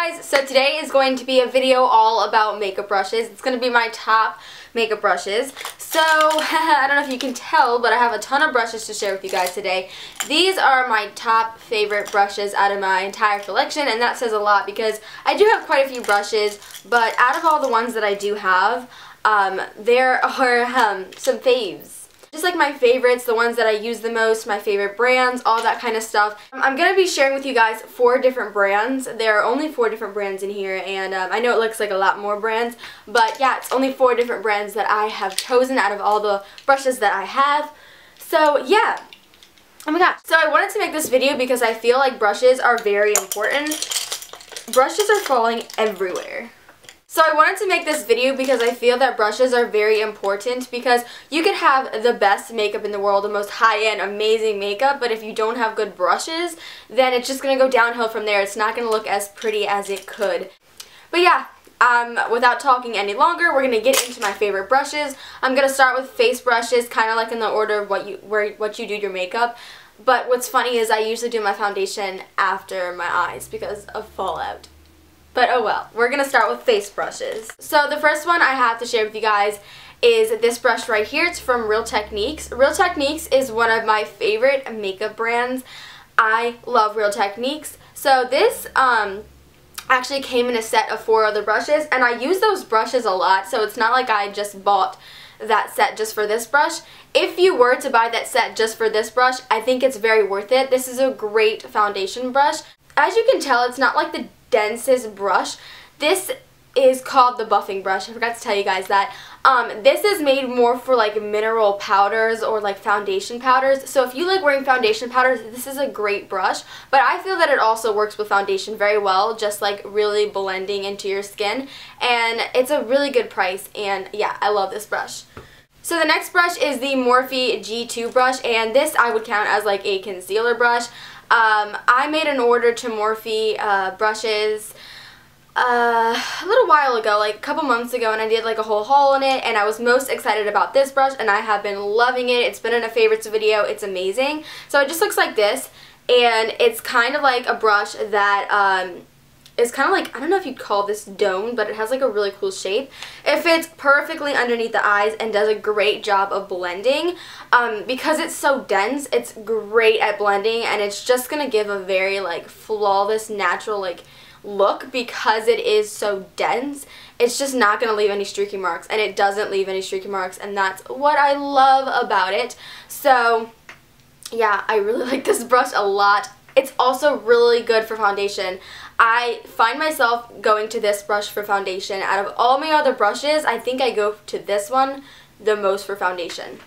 guys, so today is going to be a video all about makeup brushes. It's going to be my top makeup brushes. So, I don't know if you can tell, but I have a ton of brushes to share with you guys today. These are my top favorite brushes out of my entire collection, and that says a lot because I do have quite a few brushes, but out of all the ones that I do have, there are some faves. Just like my favorites, the ones that I use the most, my favorite brands, all that kind of stuff. I'm going to be sharing with you guys 4 different brands. There are only 4 different brands in here, and I know it looks like a lot more brands, but yeah, it's only 4 different brands that I have chosen out of all the brushes that I have. So yeah, oh my gosh. So I wanted to make this video because I feel like brushes are very important. Brushes are falling everywhere. So I wanted to make this video because I feel that brushes are very important because you could have the best makeup in the world, the most high-end, amazing makeup, but if you don't have good brushes, then it's just going to go downhill from there. It's not going to look as pretty as it could. But yeah, without talking any longer, we're going to get into my favorite brushes. I'm going to start with face brushes, kind of like in the order of what you do your makeup. But what's funny is I usually do my foundation after my eyes because of fallout. But oh well, we're going to start with face brushes. So the first one I have to share with you guys is this brush right here. It's from Real Techniques. Real Techniques is one of my favorite makeup brands. I love Real Techniques. So this actually came in a set of 4 other brushes, and I use those brushes a lot, so it's not like I just bought that set just for this brush. If you were to buy that set just for this brush, I think it's very worth it. This is a great foundation brush. As you can tell, it's not like the densest brush. This is called the buffing brush. I forgot to tell you guys that. This is made more for like mineral powders or like foundation powders. So if you like wearing foundation powders, this is a great brush. But I feel that it also works with foundation very well, just like really blending into your skin. And it's a really good price, and yeah, I love this brush. So the next brush is the Morphe G2 brush, and this I would count as like a concealer brush. I made an order to Morphe brushes a little while ago, like a couple months ago, and I did like a whole haul on it, and I was most excited about this brush, and I have been loving it. It's been in a favorites video. It's amazing. So it just looks like this, and it's kind of like a brush that is kind of like, I don't know if you'd call this domed, but it has like a really cool shape. It fits perfectly underneath the eyes and does a great job of blending. Because it's so dense, it's great at blending, and it's just going to give a very like flawless, natural like look because it is so dense. It's just not going to leave any streaky marks, and it doesn't leave any streaky marks, and that's what I love about it. So yeah, I really like this brush a lot. It's also really good for foundation. I find myself going to this brush for foundation. Out of all my other brushes, I think I go to this one the most for foundation.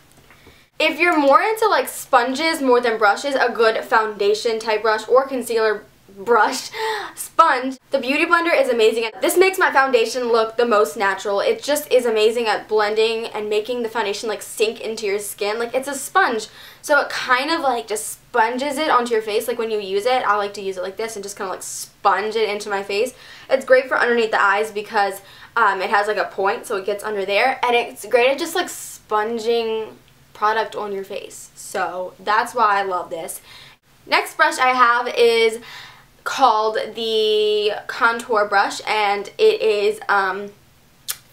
If you're more into like sponges more than brushes, a good foundation type brush or concealer brush sponge, the Beauty Blender is amazing. This makes my foundation look the most natural. It just is amazing at blending and making the foundation like sink into your skin. Like, it's a sponge, so it kind of like just sponges it onto your face. Like when you use it, I like to use it like this and just kind of like sponge it into my face. It's great for underneath the eyes because it has like a point, so it gets under there, and it's great at just like sponging product on your face. So that's why I love this. Next brush I have is called the Contour Brush, and it is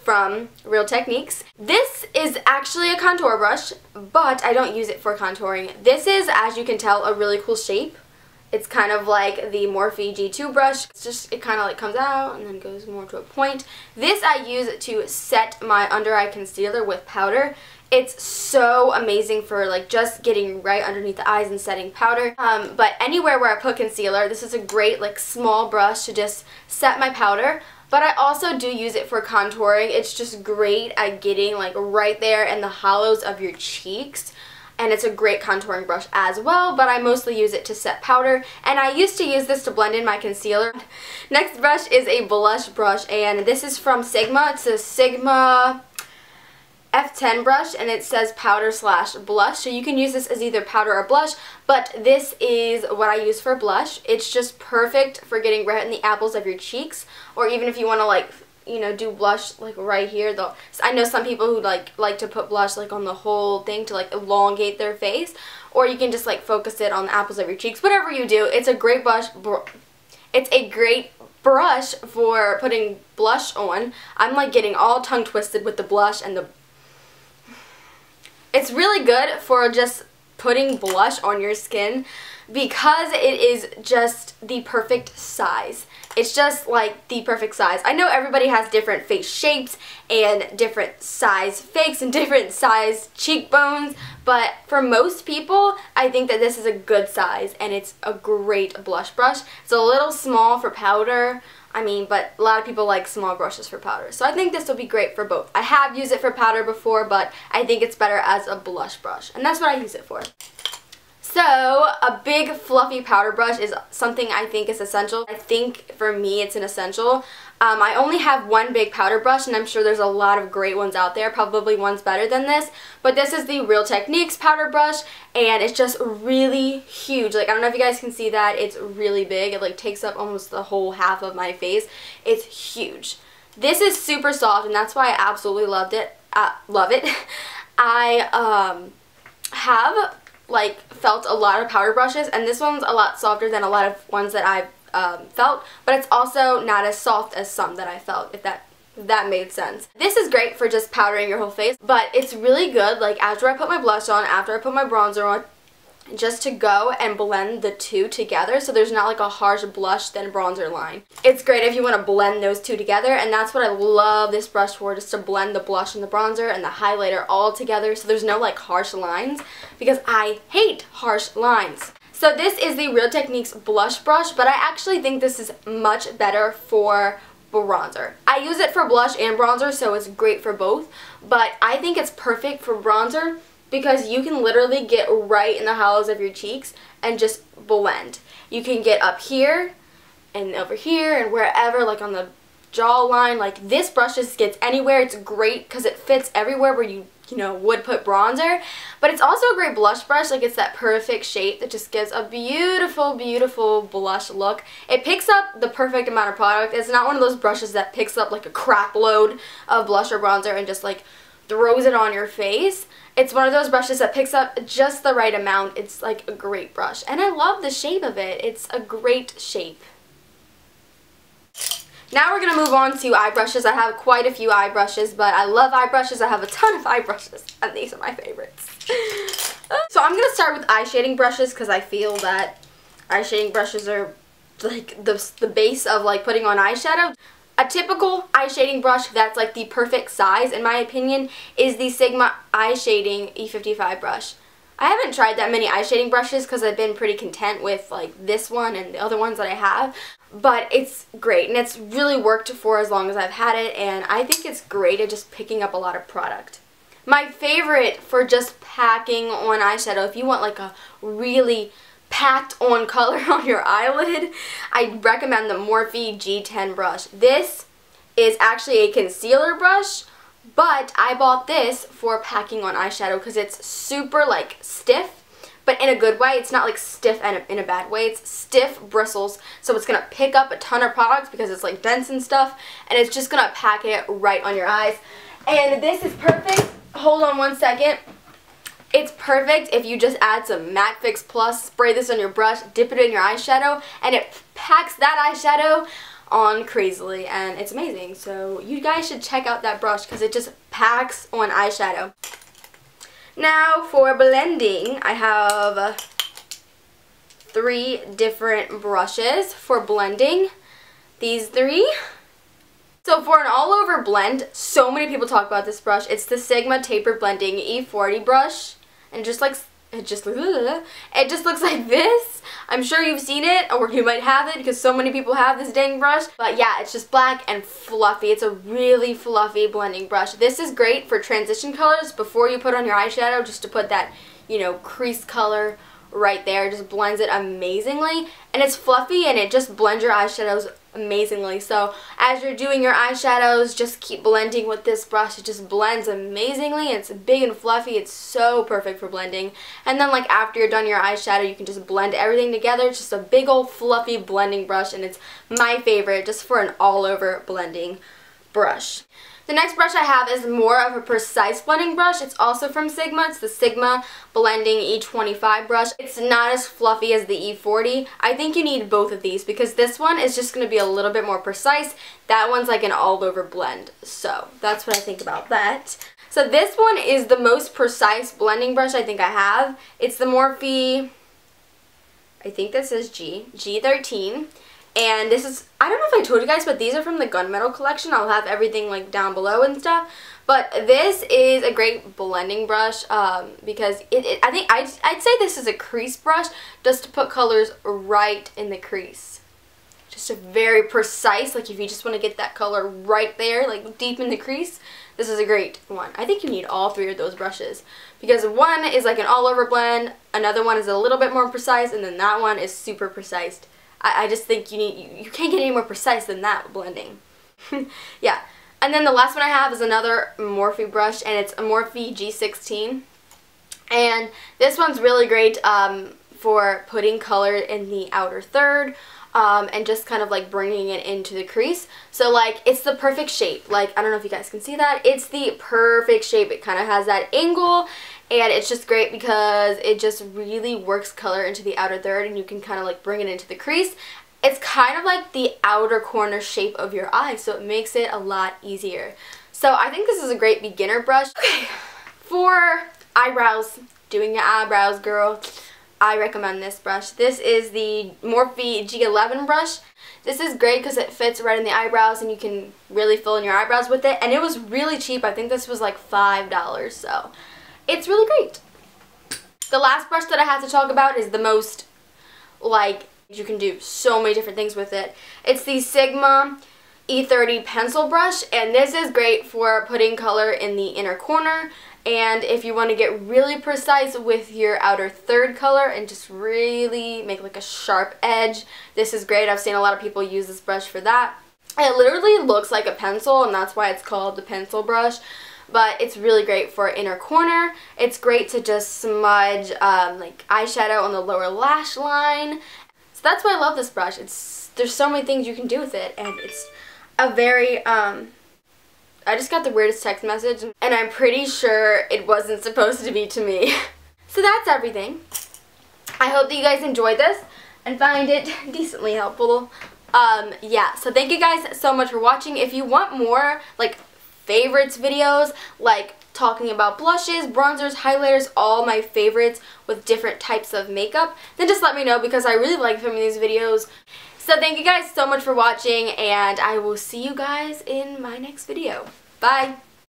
from Real Techniques. This is actually a contour brush, but I don't use it for contouring. This is, as you can tell, a really cool shape. It's kind of like the Morphe G2 brush. It's just, it kind of like comes out and then goes more to a point. This I use to set my under eye concealer with powder. It's so amazing for like just getting right underneath the eyes and setting powder. But anywhere where I put concealer, this is a great like small brush to just set my powder. But I also do use it for contouring. It's just great at getting like right there in the hollows of your cheeks. And it's a great contouring brush as well, but I mostly use it to set powder, and I used to use this to blend in my concealer. Next brush is a blush brush, and this is from Sigma. It's a Sigma F10 brush, and it says powder slash blush, so you can use this as either powder or blush, but this is what I use for blush. It's just perfect for getting right in the apples of your cheeks, or even if you want to like, you know, do blush like right here though. I know some people who like to put blush like on the whole thing to like elongate their face, or you can just like focus it on the apples of your cheeks. Whatever you do, it's a great blush. It's a great brush for putting blush on. I'm like getting all tongue twisted with the blush and it's really good for just putting blush on your skin because it is just the perfect size. It's just like the perfect size. I know everybody has different face shapes and different size fakes and different size cheekbones, but for most people, I think that this is a good size and it's a great blush brush. It's a little small for powder, but a lot of people like small brushes for powder. So I think this will be great for both. I have used it for powder before, but I think it's better as a blush brush, and that's what I use it for. So, a big fluffy powder brush is something I think is essential. I think for me it's an essential. I only have one big powder brush and I'm sure there's a lot of great ones out there, probably one's better than this, but this is the Real Techniques powder brush and it's just really huge. Like, I don't know if you guys can see that, it's really big. It like takes up almost the whole half of my face. It's huge. This is super soft and that's why I absolutely love it. I have like felt a lot of powder brushes and this one's a lot softer than a lot of ones that I've felt, but it's also not as soft as some that I felt, if that made sense. This is great for just powdering your whole face, but it's really good like after I put my blush on, after I put my bronzer on, just to go and blend the two together so there's not like a harsh blush then bronzer line. It's great if you want to blend those two together, and that's what I love this brush for, just to blend the blush and the bronzer and the highlighter all together so there's no like harsh lines, because I hate harsh lines. So this is the Real Techniques blush brush, but I actually think this is much better for bronzer. I use it for blush and bronzer, so it's great for both, but I think it's perfect for bronzer because you can literally get right in the hollows of your cheeks and just blend. You can get up here and over here and wherever, like on the jawline. Like, this brush just gets anywhere. It's great because it fits everywhere where you would put bronzer, but it's also a great blush brush. Like, it's that perfect shape that just gives a beautiful, beautiful blush look. It picks up the perfect amount of product. It's not one of those brushes that picks up like a crap load of blush or bronzer and just like throws it on your face. It's one of those brushes that picks up just the right amount. It's like a great brush, and I love the shape of it. It's a great shape. Now we're going to move on to eye brushes. I have quite a few eye brushes, but I love eye brushes. I have a ton of eye brushes, and these are my favorites. So I'm going to start with eye shading brushes because I feel that eye shading brushes are like the base of like putting on eyeshadow. A typical eye shading brush that's like the perfect size, in my opinion, is the Sigma eye shading E55 brush. I haven't tried that many eye shading brushes because I've been pretty content with like this one and the other ones that I have, but it's great and it's really worked for as long as I've had it, and I think it's great at just picking up a lot of product. My favorite for just packing on eyeshadow, if you want like a really packed on color on your eyelid, I recommend the Morphe G10 brush. This is actually a concealer brush, but I bought this for packing on eyeshadow because it's super like stiff, but in a good way. It's not like stiff and in a bad way. It's stiff bristles, so it's going to pick up a ton of products because it's like dense and stuff, and it's just going to pack it right on your eyes. And this is perfect. Hold on one second. It's perfect if you just add some Matte Fix Plus, spray this on your brush, dip it in your eyeshadow, and it packs that eyeshadow on crazily, and it's amazing. So you guys should check out that brush because it just packs on eyeshadow. Now for blending, I have 3 different brushes for blending. These 3. So for an all-over blend, so many people talk about this brush. It's the Sigma Tapered Blending E40 brush. And it just looks like this. I'm sure you've seen it, or you might have it because so many people have this dang brush. But yeah, it's just black and fluffy. It's a really fluffy blending brush. This is great for transition colors before you put on your eyeshadow, just to put that, crease color right there. It just blends it amazingly, and it's fluffy and it just blends your eyeshadows amazingly. So as you're doing your eyeshadows, just keep blending with this brush. It just blends amazingly. It's big and fluffy. It's so perfect for blending. And then like after you're done your eyeshadow, you can just blend everything together. It's just a big old fluffy blending brush, and it's my favorite just for an all over blending brush. The next brush I have is more of a precise blending brush. It's also from Sigma. It's the Sigma Blending E25 brush. It's not as fluffy as the E40. I think you need both of these because this one is just going to be a little bit more precise. That one's like an all-over blend. So that's what I think about that. So this one is the most precise blending brush I think I have. It's the Morphe, I think this is G13. And this is, I don't know if I told you guys, but these are from the Gunmetal collection. I'll have everything like down below and stuff. But this is a great blending brush because I think I'd say this is a crease brush just to put colors right in the crease. Just a very precise, like if you just want to get that color right there, like deep in the crease, this is a great one. I think you need all three of those brushes because one is like an all-over blend, another one is a little bit more precise, and then that one is super precise. I just think you can't get any more precise than that blending. Yeah. And then the last one I have is another Morphe brush, and it's a Morphe G16. And this one's really great for putting color in the outer third and just kind of like bringing it into the crease. So like it's the perfect shape. Like I don't know if you guys can see that. It's the perfect shape. It kind of has that angle. And it's just great because it just really works color into the outer third and you can kind of like bring it into the crease. It's kind of like the outer corner shape of your eye, so it makes it a lot easier. So I think this is a great beginner brush. Okay, for eyebrows, doing your eyebrows, girl, I recommend this brush. This is the Morphe G11 brush. This is great because it fits right in the eyebrows and you can really fill in your eyebrows with it. And it was really cheap. I think this was like $5, so it's really great. The last brush that I have to talk about is the most, like, you can do so many different things with it. It's the Sigma E30 pencil brush, and this is great for putting color in the inner corner. And if you want to get really precise with your outer third color and just really make like a sharp edge, this is great. I've seen a lot of people use this brush for that. It literally looks like a pencil, and that's why it's called the pencil brush. But it's really great for inner corner. It's great to just smudge like eyeshadow on the lower lash line. So that's why I love this brush. There's so many things you can do with it, and it's a very I just got the weirdest text message, and I'm pretty sure it wasn't supposed to be to me. So that's everything. I hope that you guys enjoyed this and find it decently helpful. Yeah, so thank you guys so much for watching. If you want more like favorites videos, like talking about blushes, bronzers, highlighters, all my favorites with different types of makeup, then just let me know because I really like filming these videos. So thank you guys so much for watching, and I will see you guys in my next video. Bye!